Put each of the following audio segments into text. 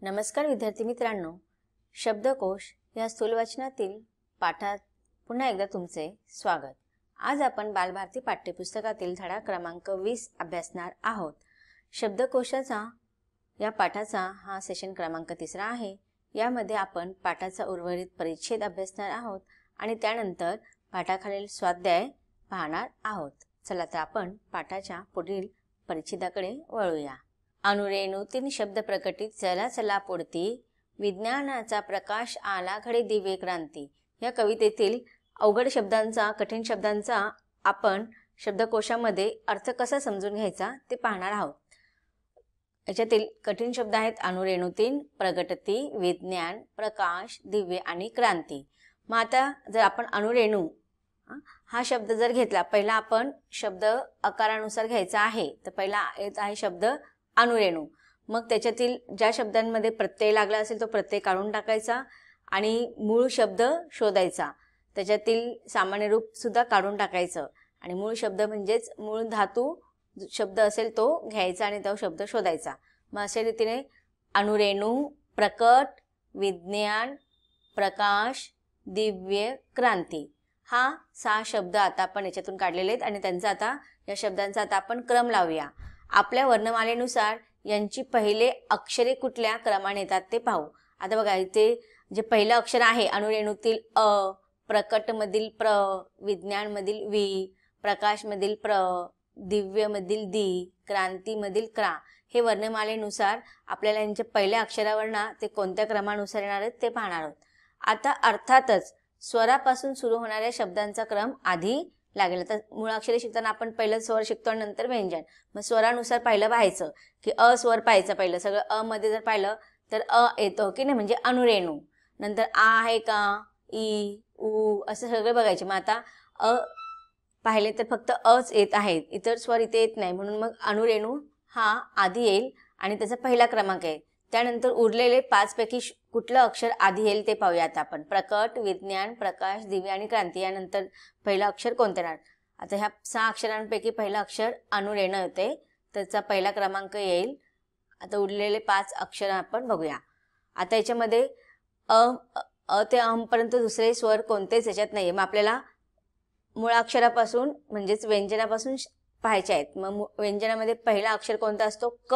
नमस्कार विद्यार्थी मित्रांनो, शब्दकोश या स्थूल वाचनातील पाठात पुन्हा एकदा तुमचे स्वागत। आज आपण बालभारती पाठ्यपुस्तकातील धडा क्रमांक 20 अभ्यासणार आहोत। शब्दकोशाचा या पाठाचा हा सेशन क्रमांक 3 आहे। यामध्ये आपण पाठाचा उर्वरित परिच्छेद अभ्यासणार आहोत आणि त्यानंतर पाठाखालील स्वाध्याय पाहणार आहोत। चला तर आपण पाठाच्या पुढील परिच्छेदाकडे वळूया। अनुरेणुतीन शब्द प्रकटित चला चला पुढती, विज्ञानाचा प्रकाश आला घडी दिव्य क्रांती। या कवितेतील अवघड शब्दांचा, कठीण शब्दांचा आपण शब्दकोशामध्ये अर्थ कसा समजून घ्यायचा ते पाहणार आहोत। याच्यातील कठीण शब्द आहेत अनुरेणुतीन, प्रगटती, विज्ञान, प्रकाश, दिव्य आणि क्रांती। मग आता जर आपण अनुरेणू हा शब्द जर घेतला, पहिला आपण शब्द आकारानुसार घ्यायचा आहे। तर पहिला येत आहे शब्द अनुरेणू। मग त्याच्यातील ज्या शब्दांमध्ये प्रत्यय लागला असेल तो प्रत्यय काढून टाकायचा आणि मूळ शब्द शोधायचा। त्याच्यातील सामान्य रूप सुद्धा काढून टाकायचं आणि मूळ शब्द म्हणजेच मूळ धातू शब्द असेल तो घ्यायचा आणि तो शब्द शोधायचा। मग अशा रीतीने अनुरेणू, प्रकट, विज्ञान, प्रकाश, दिव्य, क्रांती हा 6 शब्द आता आपण याच्यातून काढलेले आहेत आणि त्यांचा आता या शब्दांचा आता आपण क्रम लावूया। आपल्या वर्णमालेनुसार यांची पहिले अक्षरे कुठल्या क्रमाने येतात ते पाहू। आता बघा, इथे जे पहिलं अक्षर आहे अनुरेणूतील अ, प्रकट मधील प्र, विज्ञान मधील वि, प्रकाश मधील प्र, दिव्य मधील दी, क्रांती मधील क्रा, हे वर्णमालेनुसार आपल्याला यांच्या पहिल्या अक्षरावरना ते कोणत्या क्रमानुसार येणार आहेत ते पाहणार आहोत। आता अर्थातच स्वरापासून सुरू होणाऱ्या शब्दांचा क्रम आधी लागेल। तर मूळाक्षरे शिकताना आपण पहिलं स्वर शिकतो आणि नंतर व्यंजन। मग स्वरानुसार पहिलं पाहायचं की अ स्वर पाहायचं, पहिलं सगळं अ मध्ये जर पाहिलं तर अ येतो की नाही, म्हणजे अनुरेणू। नंतर आ आहे का, ई, उ असं सगळं बघायचे। मग आता अ पाहिले तर फक्त अच येत आहेत, इतर स्वर इथे येत नाही, म्हणून मग अनुरेणू हा आधी येईल आणि त्याचा पहिला क्रमांक आहे। त्यानंतर उरलेले 5 पैकी कुठलं अक्षर आधी येईल ते पाहूया आता आपण। प्रकट, विज्ञान, प्रकाश, दिव्य आणि क्रांती यानंतर पहिलं अक्षर कोणते येणार। आता ह्या 6 अक्षरांपैकी पहिलं अक्षर अनुरेणू येते, त्याचा पहिला क्रमांक येईल। आता उरलेले 5 अक्षर आपण बघूया। आता याच्यामध्ये अ ते अम पर्यंत दुसरे स्वर कोणतेच याच्यात नाहीये। मग आपल्याला मूळाक्षरापासून म्हणजेच व्यंजनापासून पाहायचे आहेत। मग व्यंजनामध्ये पहिला अक्षर कोणता असतो, क।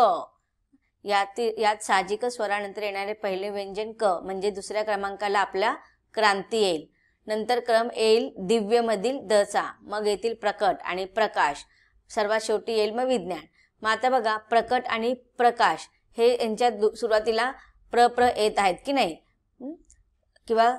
यात साहजिक स्वरानंतर येणारे पहिले व्यंजन क, म्हणजे दुसऱ्या क्रमांकाला आपला क्रांती येईल। नंतर क्रम येईल दिव्य मधील द चा, मग येतील प्रकट आणि प्रकाश, सर्वात शेवटी येईल मग विज्ञान। मग आता बघा, प्रकट आणि प्रकाश हे यांच्या सुरुवातीला प्र येत आहेत की नाही, किंवा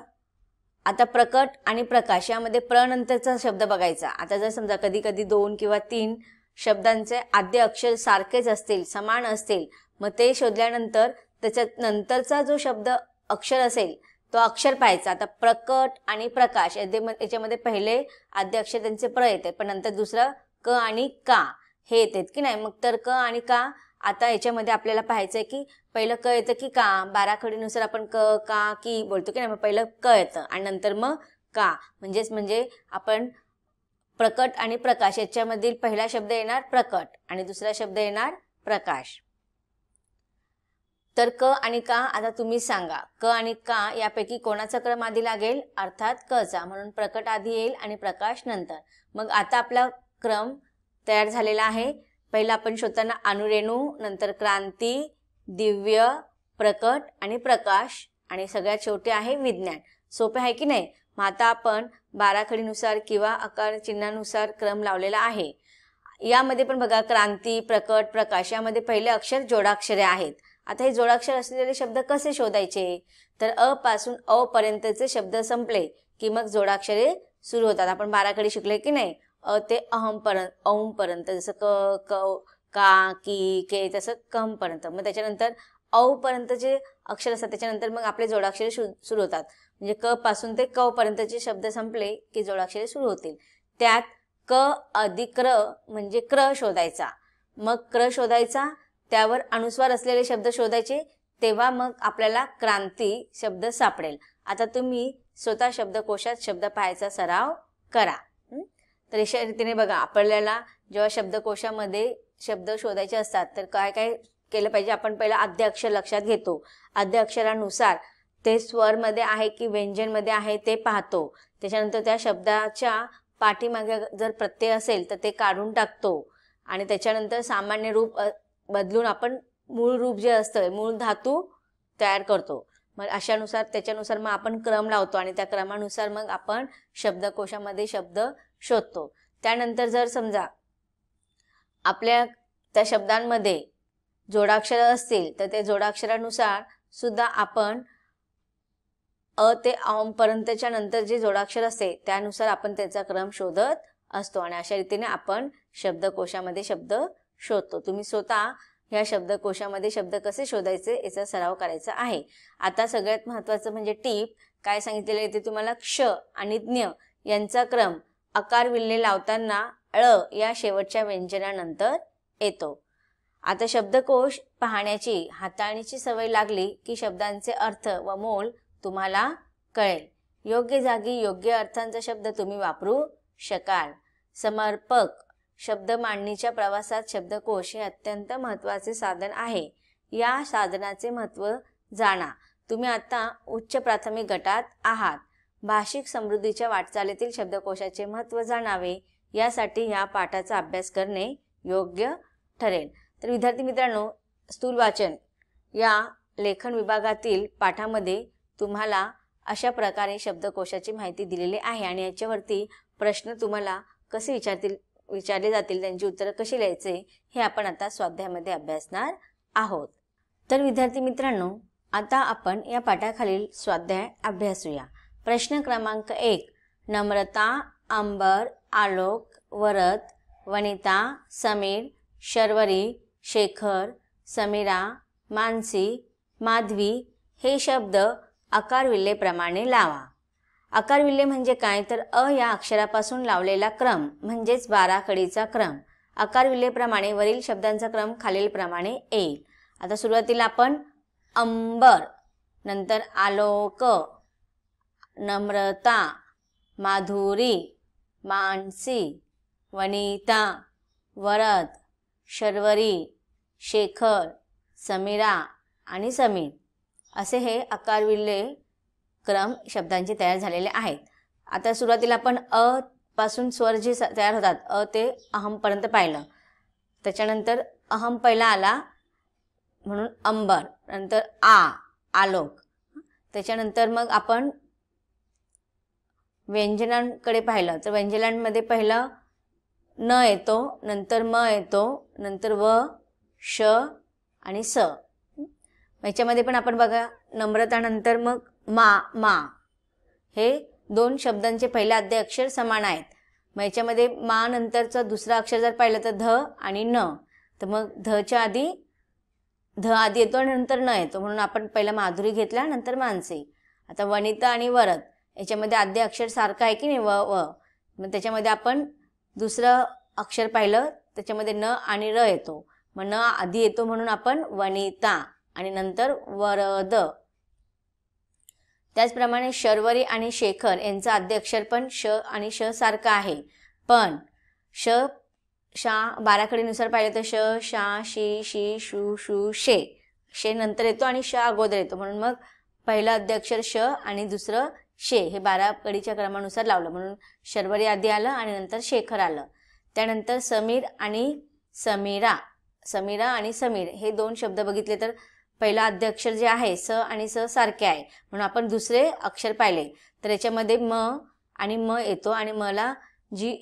आता प्रकट आणि प्रकाश यामध्ये प्र नंतरचा शब्द बघायचा। आता जर समजा कधी कधी 2 किंवा 3 शब्दांचे आद्य अक्षर सारखेच असतील, समान असतील, मग ते शोधल्यानंतर त्याच्यात नंतरचा जो शब्द अक्षर असेल तो अक्षर पाहायचा। आता प्रकट आणि प्रकाश याच्यामध्ये पहिले आद्य अक्षर त्यांचे प्र येते, पण नंतर दुसरं क आणि का हे येतात की नाही। मग तर क आणि का आता याच्यामध्ये आपल्याला पाहायचंय की पहिलं क येतं की का, बाराखडीनुसार आपण क, का, की बोलतो की नाही। मग पहिलं क येतं आणि नंतर मग का, म्हणजे आपण प्रकट आणि प्रकाश याच्यामधील पहिला शब्द येणार प्रकट आणि दुसरा शब्द येणार प्रकाश। तर क आणि का आता तुम्ही सांगा, क आणि का यापैकी कोणाचा क्रम आधी लागेल, अर्थात क चा, म्हणून प्रकट आधी येईल आणि प्रकाश नंतर। मग आता आपला क्रम तयार झालेला आहे। पहिला आपण शोधताना अनुरेणू, नंतर क्रांती, दिव्य, प्रकट आणि प्रकाश आणि सगळ्यात शेवटी आहे विज्ञान। सोपे आहे की नाही। मग आता आपण बाराखडीनुसार किंवा आकार चिन्हानुसार क्रम लावलेला आहे। यामध्ये पण बघा, क्रांती, प्रकट, प्रकाश यामध्ये पहिले अक्षर जोडाक्षरे आहेत। आता हे जोडाक्षर असलेले शब्द कसे शोधायचे, तर अ पासून अ पर्यंतचे शब्द संपले की मग जोडाक्षरे सुरू होतात। आपण बाराखडी शिकले की नाही, अ ते अहम पर्यंत, औम पर्यंत, जसं क, क, का, की, के, तसं कम पर्यंत। मग त्याच्यानंतर औ पर्यंतचे अक्षर असतात, त्याच्यानंतर मग आपले जोडाक्षरे सुरू होतात। म्हणजे क पासून ते क पर्यंतचे शब्द संपले की जोडाक्षरे सुरू होतील। त्यात क अधिक र म्हणजे क्र शोधायचा, मग क्र शोधायचा, त्यावर अनुस्वार असलेले शब्द शोधायचे, तेव्हा मग आपल्याला क्रांती शब्द सापडेल। आता तुम्ही स्वतः शब्दकोशात शब्द पाहायचा सराव करा। तर अशा रीतीने बघा, आपल्याला जेव्हा शब्दकोशामध्ये शब्द शोधायचे असतात तर काय काय केलं पाहिजे, आपण पहिला आद्य अक्षर लक्षात घेतो, आद्य अक्षरानुसार ते स्वरमध्ये आहे की व्यंजनमध्ये आहे ते पाहतो, त्याच्यानंतर त्या शब्दाच्या पाठीमागे जर प्रत्यय असेल तर ते काढून टाकतो आणि त्याच्यानंतर सामान्य रूप बदलून आपण मूळ रूप जे असतं, मूळ धातू तयार करतो. मग अशानुसार त्याच्यानुसार मग आपण क्रम लावतो आणि त्या क्रमानुसार मग आपण शब्दकोशामध्ये शब्द शोधतो. त्यानंतर जर समजा आपल्या त्या शब्दांमध्ये जोडाक्षर असतील तर ते जोडाक्षरानुसार सुद्धा आपण अ ते अम पर्यंतच्या नंतर जे जोडाक्षर असते त्यानुसार आपण त्याचा क्रम शोधत असतो आणि अशा रीतीने आपण शब्दकोशामध्ये शब्द शोधतो. तुम्ही स्वतः ह्या शब्दकोशामध्ये शब्द कसे शोधायचे याचा सराव करायचा आहे. आता सगळ्यात महत्त्वाचं म्हणजे टीप काय सांगितलेलं आहे ते तुम्हाला क्ष आणि ज्ञ यांचा क्रम अकार विल्हे लावताना ळ या शेवटच्या व्यंजनानंतर येतो. आता शब्दकोश पाहण्याची हाताळणीची सवय लागली की शब्दांचे अर्थ व मोल तुम्हाला कळेल. योग्य जागी योग्य अर्थांचा शब्द तुम्ही वापरू शकाल. समर्पक शब्द मांडणीच्या प्रवासात शब्दकोश हे अत्यंत महत्त्वाचे साधन आहे. या साधनाचे महत्त्व जाणा. तुम्ही आता उच्च प्राथमिक गटात आहात. भाषिक समृद्धीच्या वाटचालीतील शब्दकोशाचे महत्त्व जाणावे यासाठी या पाठाचा अभ्यास करणे योग्य ठरेल. तर विद्यार्थी मित्रांनो, स्थूल वाचन या लेखन विभागातील पाठामध्ये तुम्हाला अशा प्रकारे शब्दकोशाची माहिती दिलेली आहे आणि याच्यावरती प्रश्न तुम्हाला कसे विचारले जातील, त्यांची उत्तरं कशी लिहायचे हे आपण आता स्वाध्यायामध्ये अभ्यासणार आहोत. तर विद्यार्थी मित्रांनो, आता आपण या पाठाखालील स्वाध्याय अभ्यासूया. प्रश्न क्रमांक 1. नम्रता, अंबर, आलोक, वरद, वनिता, समीर, शर्वरी, शेखर, समीरा, मानसी, माधवी हे शब्द आकारविल्हेप्रमाणे लावा. आकारविल्हे म्हणजे काय तर अ या अक्षरापासून लावलेला क्रम म्हणजेच 12 कडीचा क्रम. आकारविल्हेप्रमाणे वरील शब्दांचा क्रम खालीलप्रमाणे येईल. आता सुरुवातीला आपण अंबर, नंतर आलोक, नम्रता, माधुरी, मानसी, वनिता, वरद, शर्वरी, शेखर, समीरा आणि समीर असे हे आकारविल्हे क्रम शब्दांचे तयार झालेले आहेत. आता सुरुवातीला आपण अ पासून स्वर जे तयार होतात अ ते अहम पर्यंत पाहिलं. त्याच्यानंतर अहम पहिला आला म्हणून अंबर, नंतर आलोक. त्याच्यानंतर मग आपण व्यंजनांकडे पाहिलं तर व्यंजनांमध्ये पहिलं न येतो, नंतर म येतो, नंतर व, श आणि स. याच्यामध्ये पण आपण बघा नम्रतानंतर मग मा हे 2 शब्दांचे पहिले आद्य अक्षर समान आहेत. मग याच्यामध्ये मा नंतरचं दुसरं अक्षर जर पाहिलं तर ध आणि न, तर मग ध आधी येतो आणि नंतर न येतो म्हणून आपण पहिला माधुरी घेतला, नंतर मानसी. आता वनिता आणि वरद याच्यामध्ये आद्य अक्षर सारखं आहे की नाही व, मग त्याच्यामध्ये आपण दुसरं अक्षर पाहिलं त्याच्यामध्ये न आणि र येतो, मग न आधी येतो म्हणून आपण वनिता आणि नंतर वरद. त्याचप्रमाणे शर्वरी आणि शेखर यांचं आद्य अक्षर पण श आणि श सारखं आहे, पण शा 12 कडीनुसार पाहिलं तर श, शा, शी, शी, शू, शू, शे नंतर येतो आणि श अगोदर येतो म्हणून मग पहिलं आद्य अक्षर श आणि दुसरं शे हे 12 कडीच्या क्रमानुसार लावलं म्हणून शर्वरी आधी आलं आणि नंतर शेखर आलं. त्यानंतर समीर आणि समीरा आणि समीर हे 2 शब्द बघितले तर पहिला आद्य अक्षर जे आहे स आणि स सारखे आहे म्हणून आपण दुसरे अक्षर पाहिले तर याच्यामध्ये म आणि म येतो आणि मला जी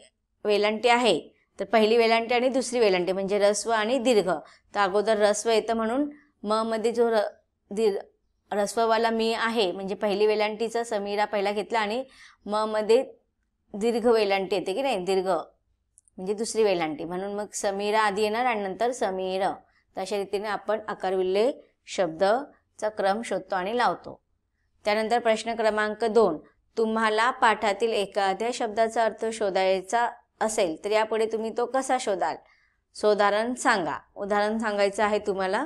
वेलांटी आहे तर पहिली वेलांटी आणि दुसरी वेलांटी म्हणजे रस्व आणि दीर्घ. तर अगोदर रस्व येतं म्हणून म मध्ये जो रस्ववाला मी आहे म्हणजे पहिली वेलांटीचा समीरा पहिला घेतला आणि म मध्ये दीर्घ वेलांटी येते की नाही, दीर्घ म्हणजे दुसरी वेलांटी म्हणून मग समीरा आधी येणार आणि नंतर समीर. तर अशा रीतीने आपण आकारविल्हे शब्दचा क्रम शोधतो आणि लावतो. त्यानंतर प्रश्न क्रमांक 2. तुम्हाला पाठातील एखाद्या शब्दाचा अर्थ शोधायचा असेल तर यापुढे तुम्ही तो कसा शोधाल? उदाहरण सांगा. उदाहरण सांगायचं आहे तुम्हाला.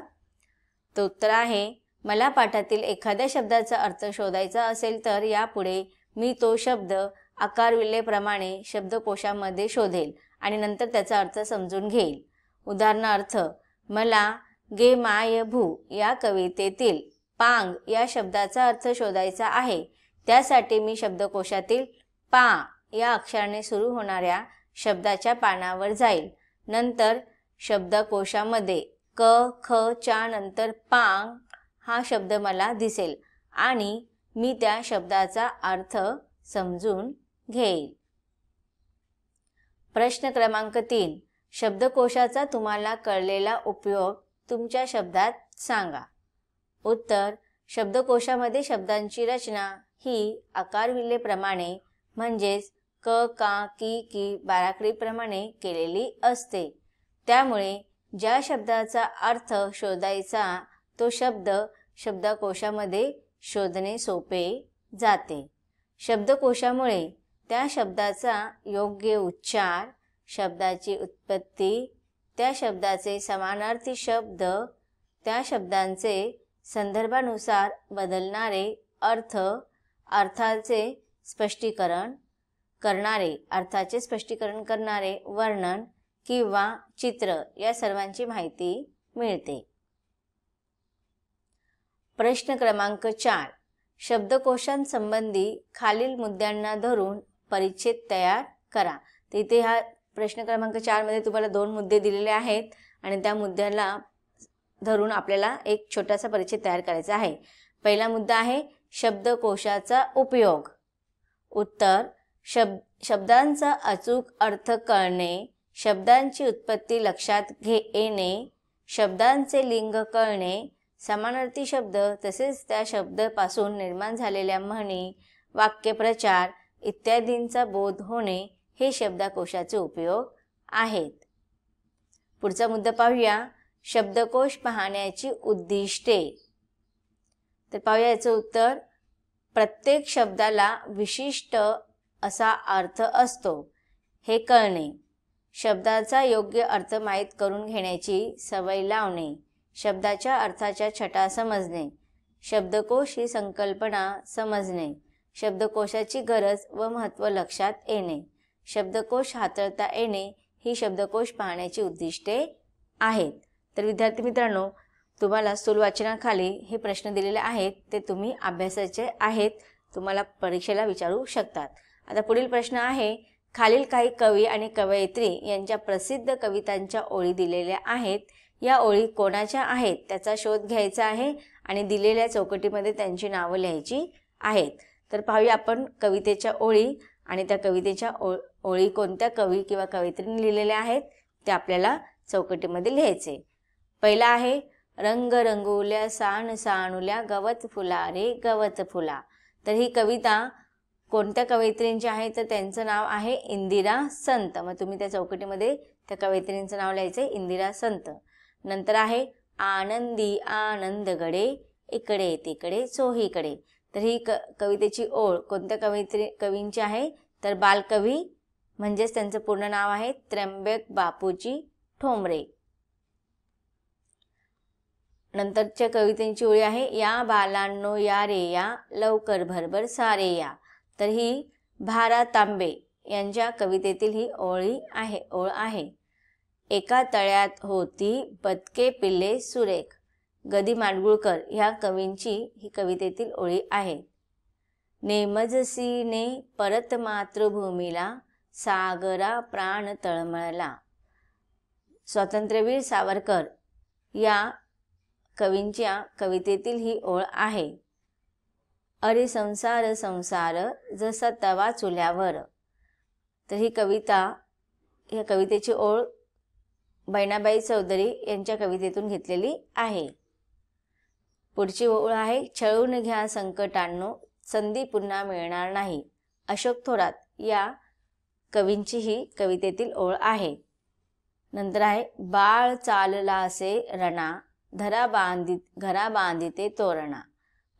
तर उत्तर आहे, मला पाठातील एखाद्या शब्दाचा अर्थ शोधायचा असेल तर यापुढे मी तो शब्द आकारविल्हेप्रमाणे शब्दकोशामध्ये शोधेल आणि नंतर त्याचा अर्थ समजून घेईल. उदाहरणार्थ, मला गे माय भू या कवितेतील पांग या शब्दाचा अर्थ शोधायचा आहे. त्यासाठी मी शब्दकोशातील पा या अक्षराने सुरू होणाऱ्या शब्दाच्या पानावर जाईल. नंतर शब्दकोशामध्ये क ख च्या नंतर पांग हा शब्द मला दिसेल आणि मी त्या शब्दाचा अर्थ समजून घेईल. प्रश्न क्रमांक 3. शब्दकोशाचा तुम्हाला कळलेला उपयोग तुमच्या शब्दात सांगा. उत्तर. शब्दकोशामध्ये शब्दांची रचना ही आकारविल्लेप्रमाणे म्हणजेच क का की की बाराखडीप्रमाणे केलेली असते. त्यामुळे ज्या शब्दाचा अर्थ शोधायचा तो शब्द शब्दकोशामध्ये शोधणे सोपे जाते. शब्दकोशामुळे त्या शब्दाचा योग्य उच्चार, शब्दाची उत्पत्ती, त्या शब्दाचे समानार्थी शब्द, त्या शब्दांचे संदर्भानुसार बदलणारे अर्थ, अर्थाचे स्पष्टीकरण करणारे वर्णन किंवा चित्र या सर्वांची माहिती मिळते. प्रश्न क्रमांक 4. शब्दकोशांसंबंधी खालील मुद्द्यांना धरून परिच्छेद तयार करा. तर इथे हा प्रश्न क्रमांक 4 मध्ये तुम्हाला 2 मुद्दे दिलेले आहेत आणि त्या मुद्द्याला धरून आपल्याला एक छोटासा परिच्छेद तयार करायचा आहे. पहिला मुद्दा आहे शब्दकोशाचा उपयोग. उत्तर. शब्दांचा अचूक अर्थ कळणे, शब्दांची उत्पत्ती लक्षात येणे, शब्दांचे लिंग कळणे, समानार्थी शब्द तसेच त्या शब्दापासून निर्माण झालेल्या म्हणी, वाक्यप्रचार इत्यादींचा बोध होणे हे शब्दकोशाचे उपयोग आहेत. पुढचा मुद्दा पाहूया. शब्दकोश पाहण्याची उद्दिष्टे. तर पाहूया याचं उत्तर. प्रत्येक शब्दाला विशिष्ट असा अर्थ असतो हे कळणे, शब्दाचा योग्य अर्थ माहीत करून घेण्याची सवय लावणे, शब्दाच्या अर्थाच्या छटा समजणे, शब्दकोश ही संकल्पना समजणे, शब्दकोशाची गरज व महत्त्व लक्षात येणे, शब्दकोश हाताळता येणे ही शब्दकोश पाहण्याची उद्दिष्टे आहेत. तर विद्यार्थी मित्रांनो, तुम्हाला स्थूल वाचनाखाली हे प्रश्न दिलेले आहेत, ते तुम्ही अभ्यासाचे आहेत, तुम्हाला परीक्षेला विचारू शकतात. आता पुढील प्रश्न आहे. खालील काही कवी आणि कवयित्री यांच्या प्रसिद्ध कवितांच्या ओळी दिलेल्या आहेत. या ओळी कोणाच्या आहेत त्याचा शोध घ्यायचा आहे आणि दिलेल्या चौकटीमध्ये त्यांची नावं लिहायची आहेत. तर पाहूया आपण कवितेच्या ओळी आणि त्या कवितेच्या ओळी कोणत्या कवी किंवा कवयित्रीने लिहिलेल्या आहेत ते आपल्याला चौकटीमध्ये लिहायचे. पहिला आहे रंग रंगोल्या सान सानुल्या गवत फुला रे गवत फुला. तर ही कविता कोणत्या कवयित्रींची आहे तर त्यांचं नाव आहे इंदिरा संत. मग तुम्ही त्या चौकटीमध्ये त्या कवयित्रींचं नाव लिहायचं आहे इंदिरा संत. नंतर आहे आनंदी आनंदगडे इकडे तिकडे चोहीकडे. तर ही कवितेची ओळ कोणत्या कवींची आहे तर बालकवी म्हणजेच त्यांचं पूर्ण नाव आहे त्र्यंबक बापूजी ठोंबरे. नंतरच्या कवितेची ओळी आहे या बालांनो या रे या लवकर भरभर सारे या. तर ही भारा तांबे यांच्या कवितेतील ही ओळ आहे. एका तळ्यात होती बदके पिल्ले सुरेख. गदी माडगुळकर ह्या कवींची ही कवितेतील ओळी आहे. नेमजसीने परत मातृभूमीला सागरा प्राण तळमळला. स्वातंत्र्यवीर सावरकर या कवींच्या कवितेतील ही ओळ आहे. अरे संसार संसार जसा तवा चुल्यावर. तर ही या कवितेची ओळ बहिणाबाई चौधरी यांच्या कवितेतून घेतलेली आहे. पुढची ओळ आहे छळून घ्या संकटांनो संधी पुन्हा मिळणार नाही. अशोक थोरात या कवींची ही कवितेतील ओळ आहे. नंतर आहे बाळ चालला असे रणा घरा बांधिते तोरणा.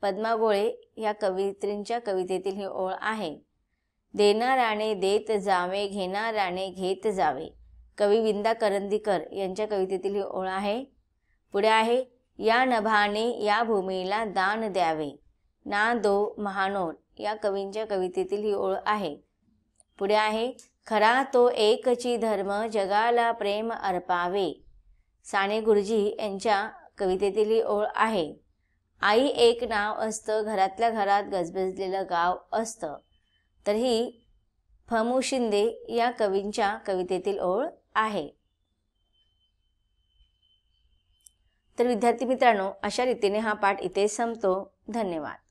पद्मा गोळे या कवयित्रींच्या कवितेतील ही ओळ आहे. देणाऱ्याने देत जावे घेणाऱ्याने घेत जावे. कवी विंदा करंदीकर यांच्या कवितेतील ही ओळ आहे. पुढे आहे या नभाने या भूमीला दान द्यावे. ना दो महानोर या कवींच्या कवितेतील ही ओळ आहे. पुढे आहे खरा तो एकची धर्म जगाला प्रेम अर्पावे. साने गुरुजी यांच्या कवितेतील ही ओळ आहे. आई एक नाव असतं, घरातल्या घरात गजबजलेलं गाव असतं. तर ही फमू शिंदे या कवींच्या कवितेतील ओळ आहे. तर विद्यार्थी मित्रांनो, अशा रीतीने हा पाठ इथे संपतो. धन्यवाद.